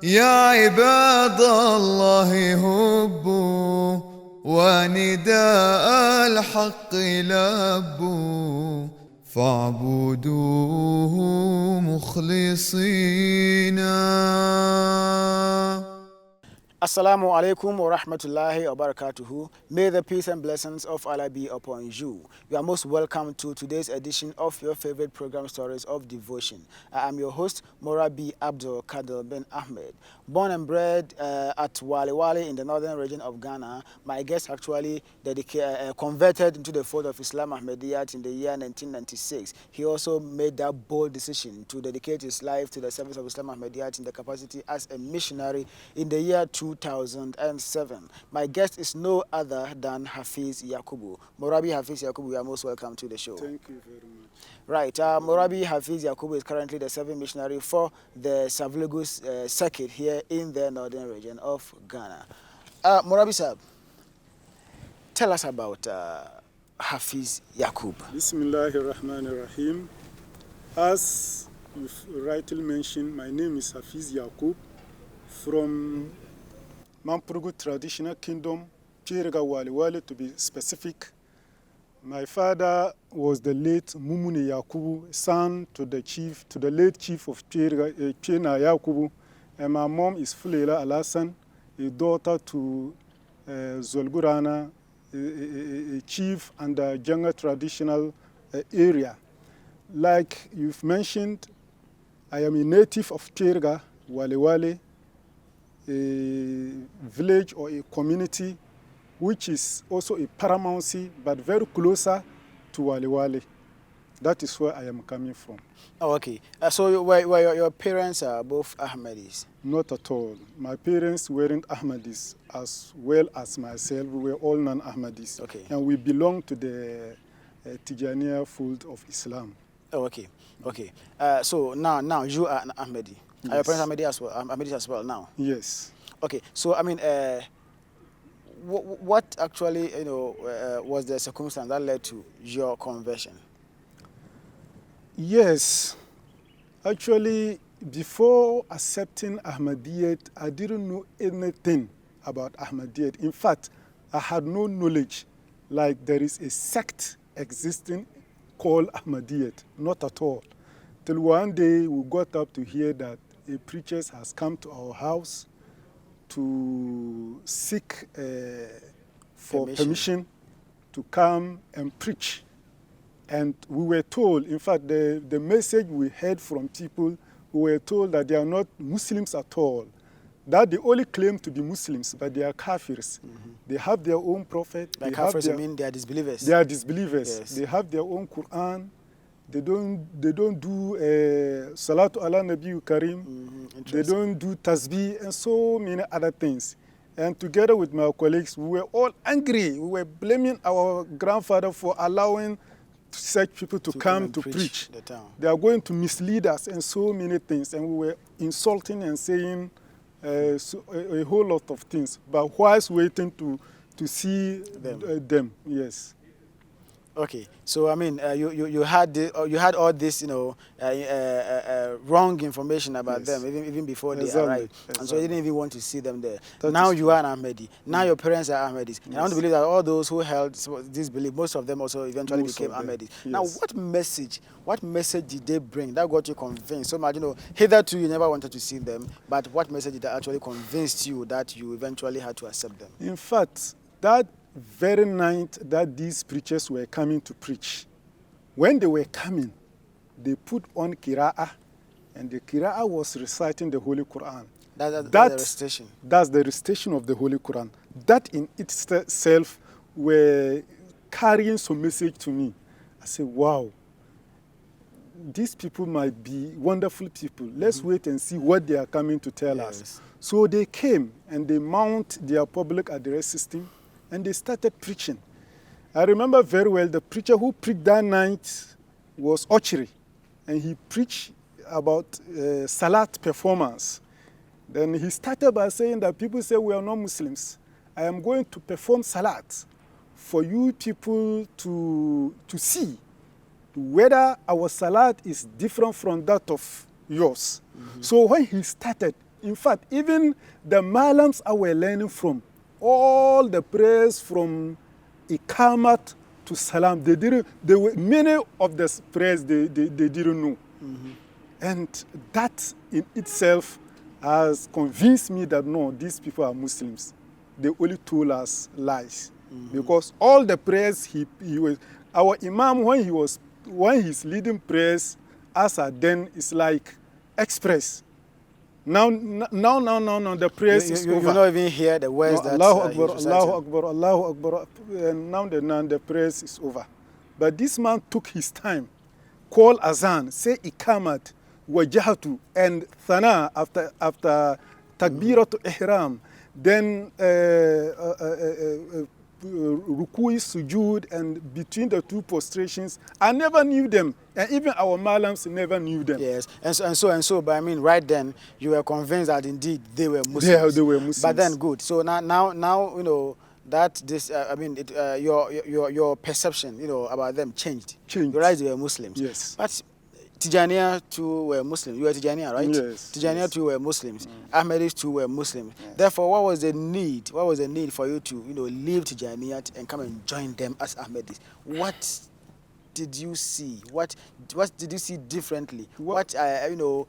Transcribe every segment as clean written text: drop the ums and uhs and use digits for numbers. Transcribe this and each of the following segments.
يا عباد الله هبوا ونداء الحق لبوا فاعبدوه مخلصين. Assalamu alaikum wa rahmatullahi wa barakatuhu. May the peace and blessings of Allah be upon you. You are most welcome to today's edition of your favorite program, Stories of Devotion. I am your host, Murabbi Abdul Kadir Bin Ahmad. Born and bred at Wali Wali in the northern region of Ghana, my guest actually converted into the fold of Islam Ahmadiyat in the year 1996. He also made that bold decision to dedicate his life to the service of Islam Ahmadiyat in the capacity as a missionary in the year 2007. My guest is no other than Hafeez Yakub. Murabbi Hafeez Yakub, you are most welcome to the show. Thank you very much. Right, Murabbi Hafeez Yakub is currently the serving missionary for the Savlegus circuit here in the northern region of Ghana. Murabbi Sahab, tell us about Hafeez Yakub. Bismillahirrahmanirrahim. As you've rightly mentioned, my name is Hafeez Yakub from Mampurugu Traditional Kingdom, Pirga Wali Wali to be specific. My father was the late Mumuni Yakubu, son to the late chief of Pirga, Pina Yakubu, and my mom is Fulela Alasan, a daughter to Zolgurana, a chief and a younger traditional area. Like you've mentioned, I am a native of Pirga, Wali Wali, a village or a community which is also a paramountcy but very closer to Wali Wali. That is where I am coming from. Oh, okay. So your parents are both Ahmadis? Not at all. My parents weren't Ahmadis as well as myself. We were all non-Ahmadis. Okay. And we belong to the Tijaniya fold of Islam. Oh, okay. Okay. So now you are an Ahmadi. Yes. Are your parents Ahmadis as well now? Yes. Okay. So I mean, what actually was the circumstance that led to your conversion? Yes. Actually, before accepting Ahmadiyyat, I didn't know anything about Ahmadiyyat. In fact, I had no knowledge like there is a sect existing called Ahmadiyyat. Not at all. Till one day we got up to hear that a preacher has come to our house to seek for permission to come and preach. And we were told, in fact, the message we heard from people, we were told that they are not Muslims at all. That they only claim to be Muslims, but they are kafirs. Mm-hmm. They have their own prophet. By kafirs, you mean they are disbelievers? They are disbelievers. Yes. They have their own Quran. They don't do Salatu ala Nabi Karim. Mm-hmm. They don't do Tasbih and so many other things. And together with my colleagues, we were all angry. We were blaming our grandfather for allowing such people to come to preach. They are going to mislead us and so many things. And we were insulting and saying a whole lot of things. But whilst waiting to see them, yes. Okay, so I mean, you had all this, wrong information about them even before they arrived, and so you didn't even want to see them there. Now you are an Ahmadi. Now your parents are Ahmadis. And I want to believe that all those who held this belief, most of them also eventually became Ahmadis. Yes. Now, what message did they bring that got you convinced? So much, hitherto you never wanted to see them, but what message did that actually convince you that you eventually had to accept them? In fact, that very night that these preachers were coming to preach, when they were coming, they put on Qira'ah, and the Qira'ah was reciting the Holy Quran. That's the recitation. That's the recitation of the Holy Quran. That in itself were carrying some message to me. I said, wow, these people might be wonderful people. Let's wait and see what they are coming to tell us. So they came and they mount their public address system and they started preaching. I remember very well the preacher who preached that night was Ochiri, and he preached about Salat performance. Then he started by saying that people say we are not Muslims. I am going to perform Salat for you people to see whether our Salat is different from that of yours. Mm-hmm. So when he started, In fact, even the Malams I were learning from, all the prayers from Ikamat to Salam, they were, many of the prayers they didn't know. And that in itself has convinced me that no, these people are Muslims. They only told us lies. Because all the prayers he was, our Imam, when he's leading prayers, as a then is like express. Now, the prayers is over. You don't even hear the words that Allahu Akbar, he's Allahu reciting. Akbar, Allahu Akbar, and now the prayers is over. But this man took his time, call azan, say ikamat, wajahatu, and thana after takbiratu ihram, then rukui, sujud, and between the two prostrations. I never knew them, and even our Malams never knew them. Yes, and so. But I mean, right then you were convinced that indeed they were Muslims. Yeah, they were Muslims. But then, good. So now, you know that this. I mean, your perception, you know, about them changed. You realized they were Muslims. Yes. But Tijaniya too were Muslims. You were Tijaniya, right? Yes. Tijaniya too were Muslims. Ahmadis too were Muslims. Yes. Therefore, what was the need? What was the need for you to, you know, leave Tijaniya and come and join them as Ahmadis? What did you see? What did you see differently? What you know,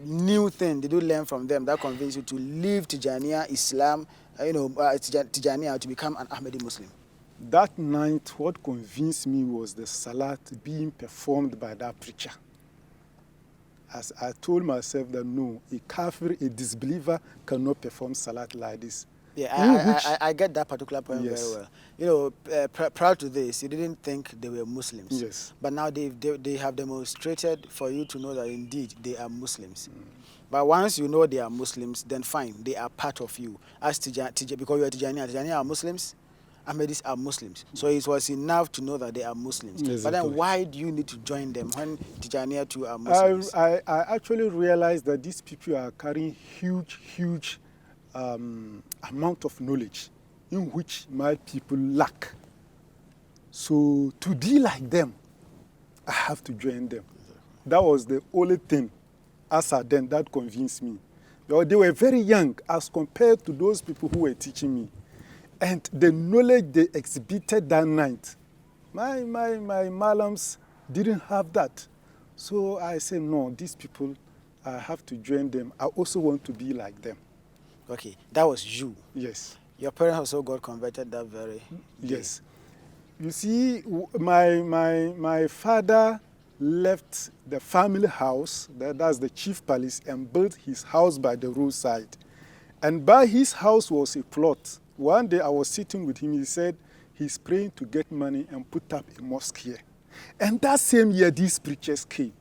new thing did you learn from them that convinced you to leave Tijaniya, Islam, you know, Tijaniya to become an Ahmadi Muslim? That night, what convinced me was the salat being performed by that preacher. As I told myself that no, a kafir, a disbeliever cannot perform salat like this. Yeah, I get that particular point Yes. very well. You know, prior to this, you didn't think they were Muslims. Yes. But now they have demonstrated for you to know that indeed they are Muslims. But once you know they are Muslims, then fine, they are part of you. As because you are Tijaniya are Muslims, Ahmadis are Muslims. So it was enough to know that they are Muslims. Exactly. But then why do you need to join them when Tijaniya too are Muslims? I actually realized that these people are carrying huge amount of knowledge in which my people lack. So to be like them, I have to join them. That was the only thing as I then that convinced me. They were very young as compared to those people who were teaching me. And the knowledge they exhibited that night, my Malams didn't have that. So I said, no, these people, I have to join them. I also want to be like them. Okay, that was you. Yes. Your parents also got converted that very day. Yes. You see, my father left the family house, that's the chief palace, and built his house by the roadside. And by his house was a plot. One day I was sitting with him, he said he's praying to get money and put up a mosque here. And that same year, these preachers came.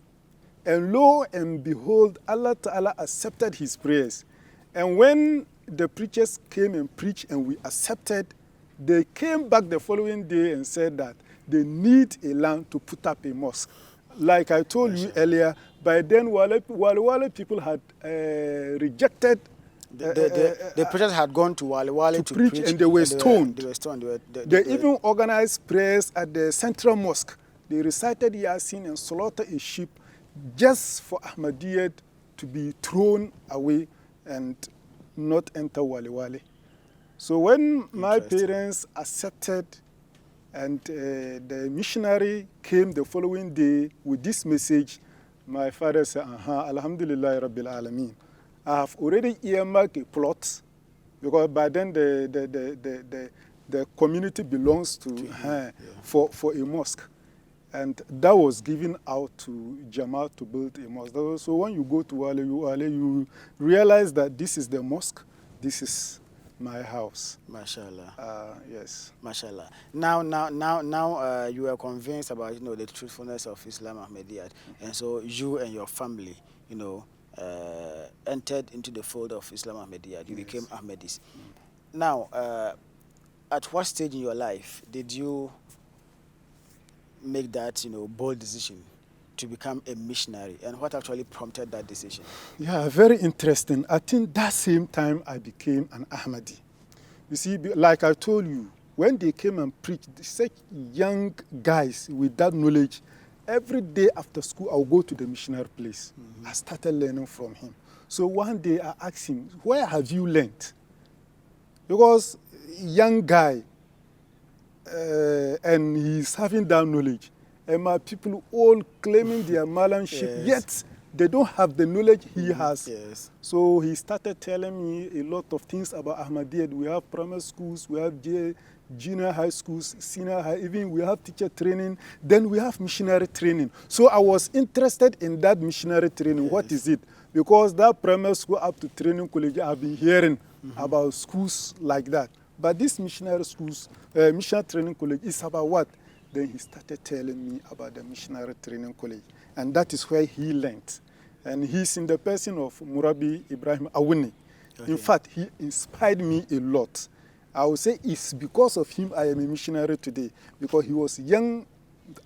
And lo and behold, Allah Ta'ala accepted his prayers. And when the preachers came and preached and we accepted, they came back the following day and said that they need a land to put up a mosque. Like I told you earlier, by then Wale people had rejected. The preachers had gone to Wale to preach, and they were stoned. They were stoned. They even organized prayers at the central mosque. They recited Yasin and slaughtered a sheep just for Ahmadiyyat to be thrown away and not enter Wale. So when my parents accepted and the missionary came the following day with this message, my father said, Alhamdulillah Rabbil Alameen. I have already earmarked a plot because by then the community belongs to for a mosque. And that was given out to Jama to build a mosque. So when you go to Wale, you realize that this is the mosque, this is my house. MashaAllah. Yes. MashaAllah. Now, you are convinced about the truthfulness of Islam Ahmadiyyat, and so you and your family, entered into the fold of Islam Ahmadiyyat. You became Ahmadis. Now, at what stage in your life did you make that bold decision to become a missionary, and what actually prompted that decision? Yeah, very interesting. I think that same time I became an Ahmadi. You see, like I told you, when they came and preached, such young guys with that knowledge, every day after school I'll go to the missionary place. I started learning from him. So one day I asked him, where have you learned? Because young guy, and he's having that knowledge. And my people all claiming their malamship, Yes. yet they don't have the knowledge he has. Yes. So he started telling me a lot of things about Ahmadiyya. We have primary schools, we have junior high schools, senior high, even we have teacher training, then we have missionary training. So I was interested in that missionary training. What is it? Because that primary school up to training college, I've been hearing about schools like that. But this missionary schools, missionary training college is about what? Then he started telling me about the missionary training college. And that is where he learned. And he's in the person of Murabbi Ibrahim Awuni. Okay. In fact, he inspired me a lot. I would say it's because of him I am a missionary today. Because he was young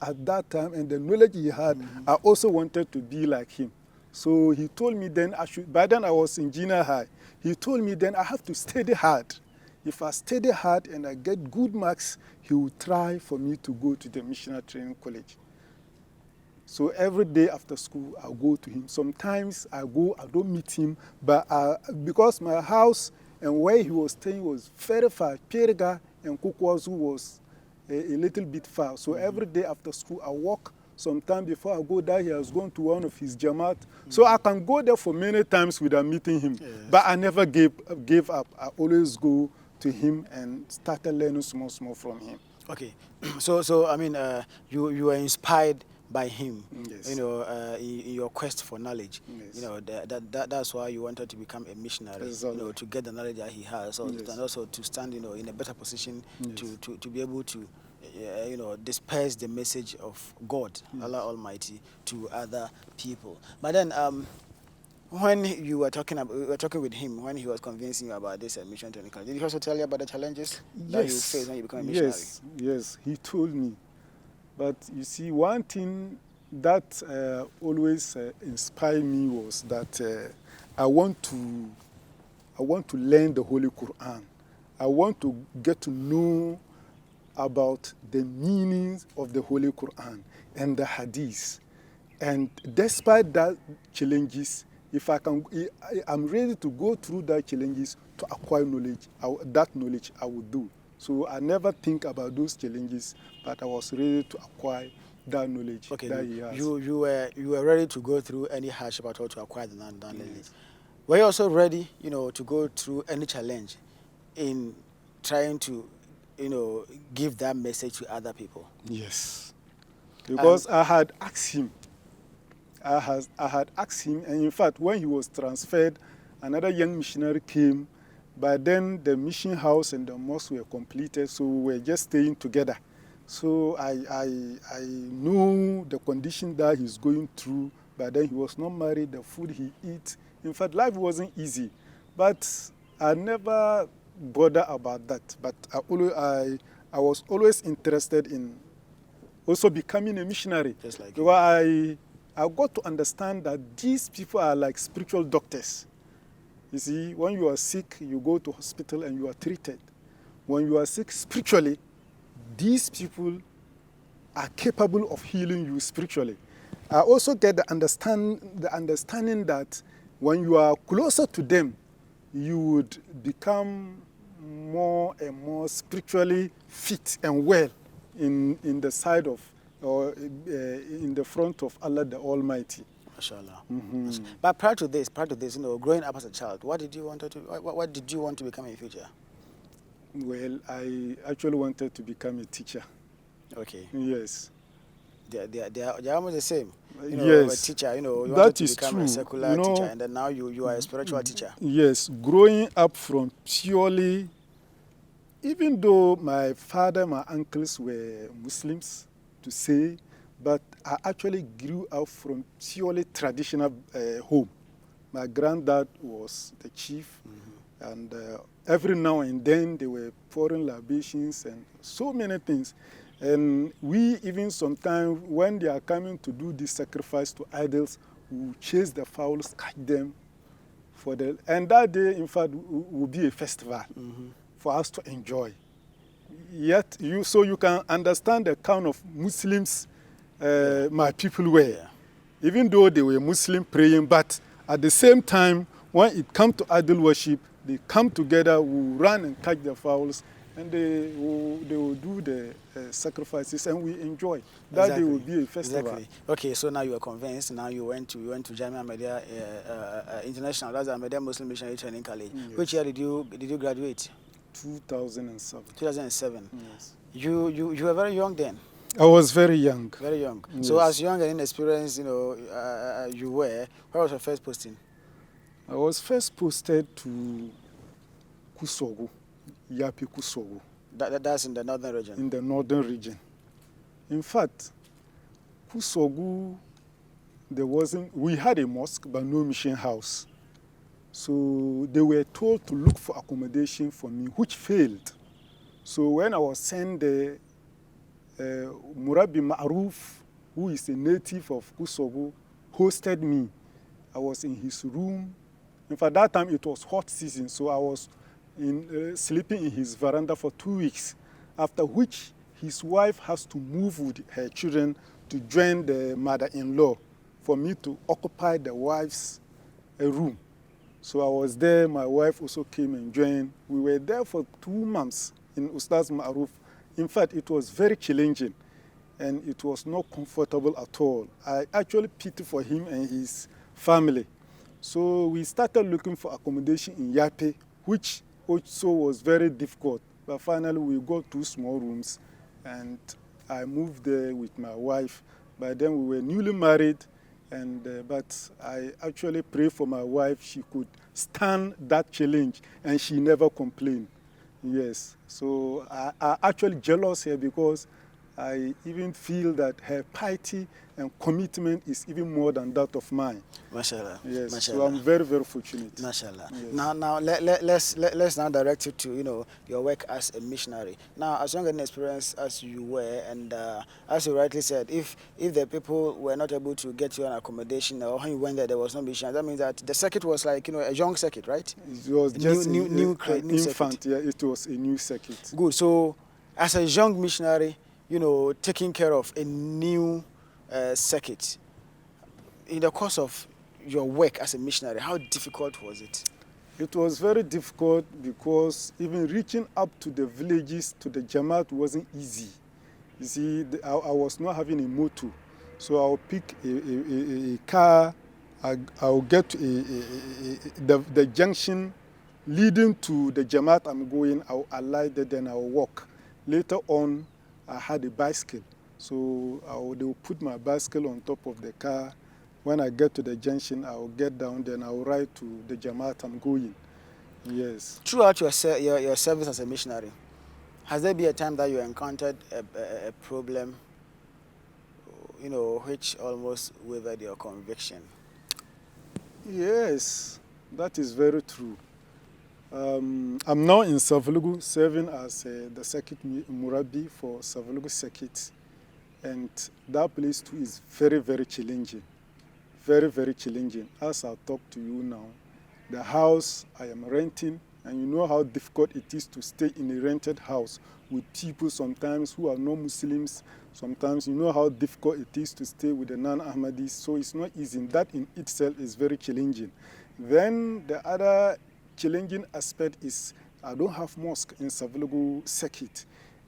at that time and the knowledge he had, I also wanted to be like him. So he told me then, by then I was in junior high. He told me then I have to study hard. If I study hard and I get good marks, he will try for me to go to the missionary training college. So every day after school, I go to him. Sometimes I go, I don't meet him, but because my house and where he was staying was very far, Perga and Kukwazu was a little bit far. So every day after school, I walk. Sometime before I go there, he has gone to one of his jamaat. So I can go there for many times without meeting him. Yes. But I never gave up. I always go to him and started learning small from him. Okay. So I mean, you were inspired by him, Yes. you know, in your quest for knowledge. Yes. You know, that's why you wanted to become a missionary, Exactly. you know, to get the knowledge that he has, so, Yes. and also to stand, you know, in a better position Yes. to be able to, you know, disperse the message of God, Allah Almighty, to other people. But then, when you were talking with him, when he was convincing you about this mission to did he also tell you about the challenges that you face when you become a missionary? Yes, he told me. But you see, one thing that always inspired me was that I want to learn the Holy Quran. I want to get to know about the meanings of the Holy Quran and the Hadith. And despite that challenges, if I'm ready to go through that challenges to acquire knowledge. That knowledge I would do. So I never think about those challenges, but I was ready to acquire that knowledge Okay, that he has. you were ready to go through any hardship at all to acquire the knowledge. Were you also ready, you know, to go through any challenge in trying to, you know, give that message to other people? Yes, because I had asked him. I had asked him, and in fact, when he was transferred, another young missionary came. By then, the mission house and the mosque were completed, so we were just staying together. So I knew the condition that he's going through. By then, he was not married, the food he eats. In fact, life wasn't easy. But I never bothered about that. But I was always interested in also becoming a missionary. Just like because I got to understand that these people are like spiritual doctors. You see, when you are sick, you go to hospital and you are treated. When you are sick spiritually, these people are capable of healing you spiritually. I also get the understanding that when you are closer to them, you would become more and more spiritually fit and well in the side of, or in the front of Allah the Almighty. Mashallah. But prior to this, you know, growing up as a child, what did you want to become in the future? Well, I actually wanted to become a teacher. Okay. Yes. They're almost the same. You know, Yes. a teacher, you know, you That wanted to is become true. a secular You know, teacher, and then now you are a spiritual teacher. Yes, growing up from purely, even though my father, my uncles were Muslims, to say, but I actually grew up from purely traditional home. My granddad was the chief, and every now and then there were pouring libations and so many things. And we even sometimes, when they are coming to do this sacrifice to idols, we chase the fowls, catch them for the. And that day, in fact, will be a festival for us to enjoy. Yet, so you can understand the kind of Muslims my people were. Yeah. Even though they were Muslim praying, but at the same time, when it comes to idol worship, they come together, will run and catch the fowls, and they will do the sacrifices, and we enjoy. That day will be a festival. Exactly. Okay, so now you are convinced. Now you went to Jamia Ahmadiyya International. That's the Ahmadiyya Muslim Missionary Training College. Yes. Which year did you graduate? 2007. 2007. Yes. You were very young then. I was very young. Very young. Yes. So as young and inexperienced, you were. Where was your first posting? I was first posted to Kusogo, Yapi Kusogo. That's in the northern region. In the northern region. In fact, Kusogo, we had a mosque but no mission house. So they were told to look for accommodation for me, which failed. So when I was sent there, Murabbi Ma'ruf, who is a native of Kusogo, hosted me. I was in his room. In fact, that time it was hot season, so I was sleeping in his veranda for 2 weeks, after which his wife has to move with her children to join the mother-in-law for me to occupy the wife's room. So I was there, my wife also came and joined. We were there for 2 months in Ustaz Ma'ruf. In fact, it was very challenging and it was not comfortable at all. I actually pity for him and his family. So we started looking for accommodation in Yape, which also was very difficult. But finally we got 2 small rooms and I moved there with my wife. By then we were newly married, but I actually prayed for my wife. She could stand that challenge and she never complained. Yes, so I actually jealous her because I even feel that her piety and commitment is even more than that of mine. Mashallah. Yes, Mashallah. so I'm very, very fortunate. Mashallah. Yes. Now let's now direct you to your work as a missionary. Now, as young and experienced as you were, and as you rightly said, if the people were not able to get you an accommodation, or when you went there was no mission, that means that the circuit was like a young circuit, right? It was just new infant. circuit. Yeah, it was a new circuit. Good. So, as a young missionary, taking care of a new circuit, in the course of your work as a missionary, how difficult was it? It was very difficult because even reaching up to the villages, to the Jamaat wasn't easy. You see, I was not having a motor. So I'll pick a car, I'll get to the junction leading to the Jamaat I'm going, I'll alight there, then I'll walk. Later on, I had a bicycle. So they will put my bicycle on top of the car. When I get to the junction, I'll get down, then I'll ride to the Jamaat I'm going. Yes. Throughout your service as a missionary, has there been a time that you encountered a problem, which almost wavered your conviction? Yes, that is very true. I'm now in Savlugu, serving as the circuit Murabbi for Savlugu circuit. And that place too is very, very challenging. Very, very challenging. As I talk to you now, the house I am renting, and you know how difficult it is to stay in a rented house with people sometimes who are non-Muslims. Sometimes you know how difficult it is to stay with the non-Ahmadis. So it's not easy. That in itself is very challenging. Then the other challenging aspect is I don't have mosque in Savlugu circuit.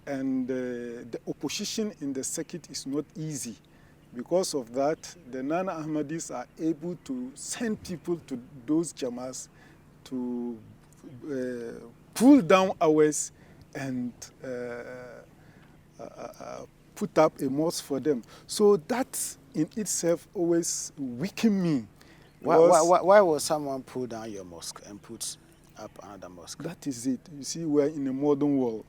And the opposition in the circuit is not easy. Because of that, the non-Ahmadis are able to send people to those Jamas to pull down ours and put up a mosque for them. So that in itself always weakened me. Why will someone pull down your mosque and put up another mosque? That is it. You see, we're in a modern world.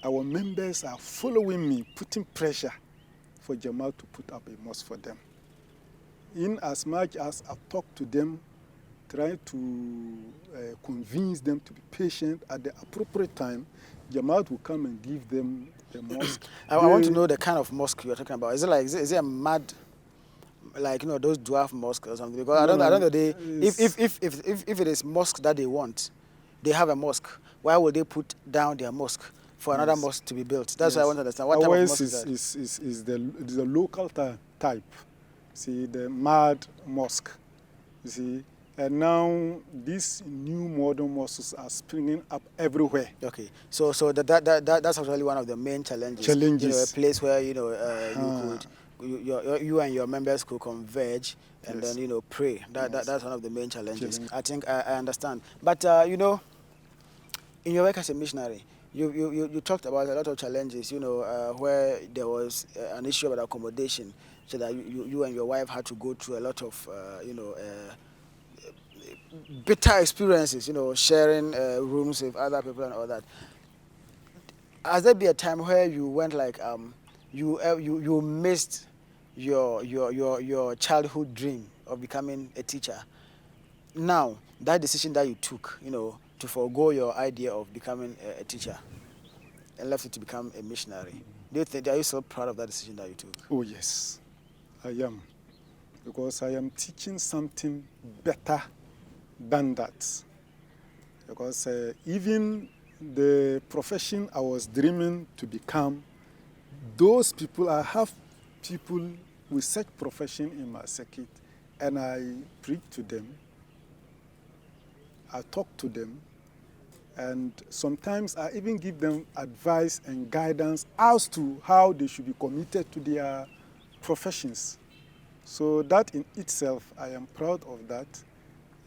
Our members are following me, putting pressure for Jamal to put up a mosque for them. In as much as I talk to them, try to convince them to be patient, at the appropriate time, Jamal will come and give them the mosque. I want to know the kind of mosque you're talking about. Is it a mad, those dwarf mosques or something? Because I don't know if it is mosque that they want, they have a mosque. Why would they put down their mosque for another mosque to be built? That's what I want to understand. What type of mosque is the local type. See, the mad mosque. You see, And now these new modern mosques are springing up everywhere. Okay, so that's actually one of the main challenges. Challenges. A place where you could you and your members could converge and Yes. then pray. Yes. That's one of the main challenges. Challenge. I think I understand. But in your work as a missionary, you talked about a lot of challenges. Where there was an issue about accommodation, so that you and your wife had to go through a lot of bitter experiences, sharing rooms with other people and all that. Has there been a time where you went like you missed your childhood dream of becoming a teacher? Now that decision that you took, to forego your idea of becoming a teacher and left it to become a missionary. Are you so proud of that decision that you took? Oh yes, I am, because I am teaching something better than that. Because even the profession I was dreaming to become, those people, I have people with such profession in my circuit, and I preach to them, I talk to them, and sometimes I even give them advice and guidance as to how they should be committed to their professions. So that in itself, I am proud of that,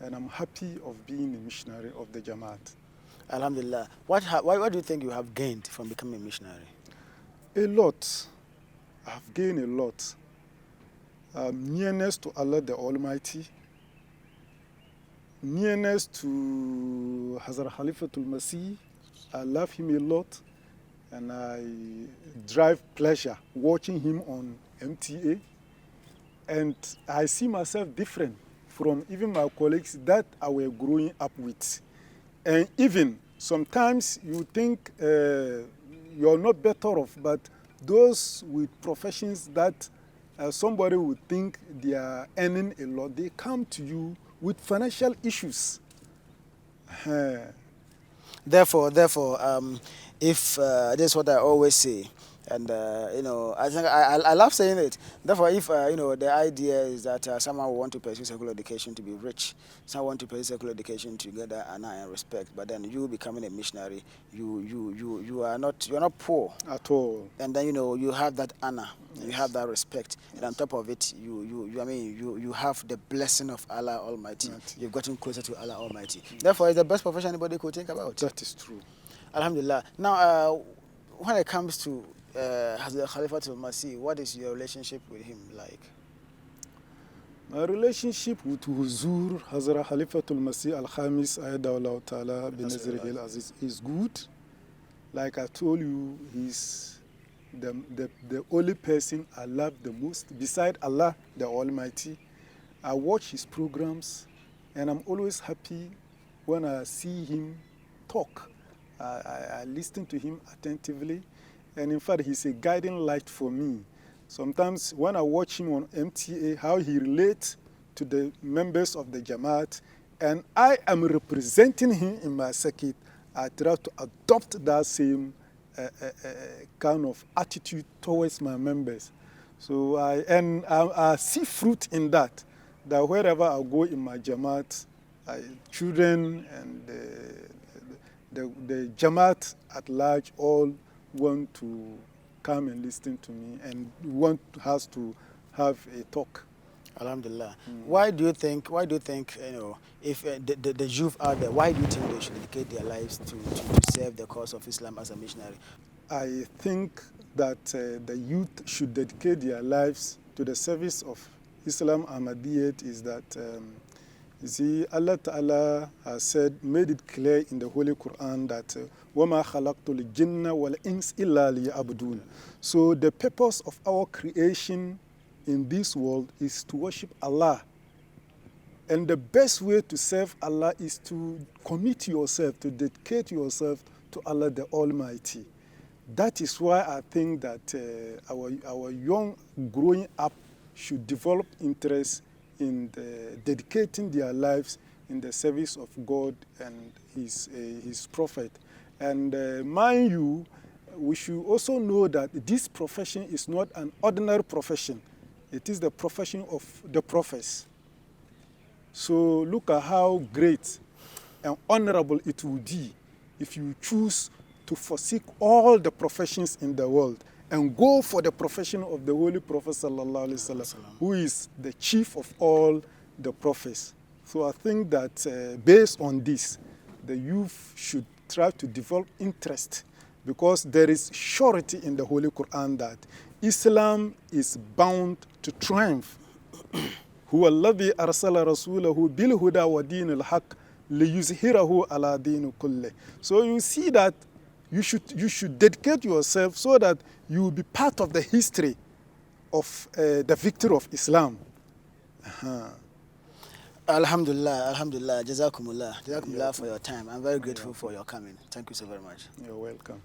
and I'm happy of being a missionary of the Jamaat. Alhamdulillah. What do you think you have gained from becoming a missionary? A lot. I've gained a lot. Nearness to Allah the Almighty, nearness to Hazrat Khalifatul Masih. I love him a lot, and I derive pleasure watching him on MTA. And I see myself different from even my colleagues that I were growing up with. And even sometimes you think you're not better off, but those with professions that somebody would think they are earning a lot, they come to you with financial issues. Therefore, if this is what I always say, and I think I love saying it. Therefore, if the idea is that someone will want to pursue secular education to be rich, someone want to pursue secular education to get that honor and respect, but then you becoming a missionary, you're not poor At all. and then you have that honor, you have that respect, and on top of it, you have the blessing of Allah Almighty. You've gotten closer to Allah Almighty. Therefore, it's the best profession anybody could think about. That is true. Alhamdulillah. Now, when it comes to Hazrat Khalifatul Masih, what is your relationship with him like? My relationship with Huzur Hazrat Khalifatul Masih Al-Khamis Ayadawlah Ta'ala bin Nazir al-Aziz is good. Like I told you, he's the only person I love the most, beside Allah the Almighty. I watch his programs, and I'm always happy when I see him talk. I listen to him attentively, and in fact, he's a guiding light for me. Sometimes when I watch him on MTA, how he relates to the members of the Jamaat, and I am representing him in my circuit, I try to adopt that same kind of attitude towards my members. So I see fruit in that wherever I go in my Jamaat, children and the Jamaat at large all want to come and listen to me and has to have a talk. Alhamdulillah. Why do you think if the youth out there, why do you think they should dedicate their lives to serve the cause of Islam as a missionary? I think that the youth should dedicate their lives to the service of Islam Ahmadiyyat is that you see, Allah Ta'ala has said, made it clear in the Holy Quran that وَمَا خَلَقْتُ الْجِنَّ وَالْإِنسِ إِلَّا لِيَعْبُدُونَ. So the purpose of our creation in this world is to worship Allah. And the best way to serve Allah is to commit yourself, to dedicate yourself to Allah the Almighty. That is why I think that our young growing up should develop interest in dedicating their lives in the service of God and His Prophet. And mind you, we should also know that this profession is not an ordinary profession. It is the profession of the prophets. So look at how great and honorable it would be if you choose to forsake all the professions in the world and go for the profession of the Holy Prophet sallallahu alaihi wasallam, who is the chief of all the prophets. So I think that based on this, the youth should try to develop interest, because there is surety in the Holy Quran that Islam is bound to triumph. هو الذي أرسل رسوله بالهدى ودين الحق ليظهره على دين كله. So you see that you should dedicate yourself so that you will be part of the history of the victory of Islam. Alhamdulillah, Alhamdulillah, Jazakumullah for your time. I'm very grateful for your coming. Thank you so very much. You're welcome.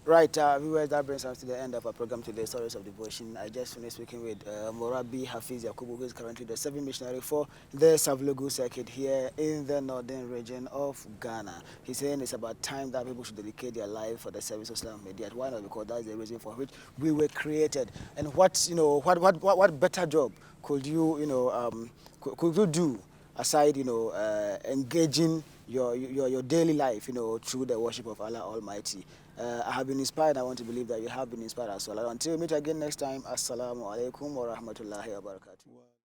Right, viewers, that brings us to the end of our program today, Stories of Devotion. I just finished speaking with Murabbi Hafeez Yakub, who is currently the 7th missionary for the Savlogu circuit here in the northern region of Ghana. He's saying it's about time that people should dedicate their life for the service of Islam media. Why not? Because that's the reason for which we were created. And what better job could you, could you do aside, engaging your daily life, through the worship of Allah Almighty. I have been inspired. I want to believe that you have been inspired as well. Until we meet again next time, Assalamu alaikum wa rahmatullahi wa barakatuh.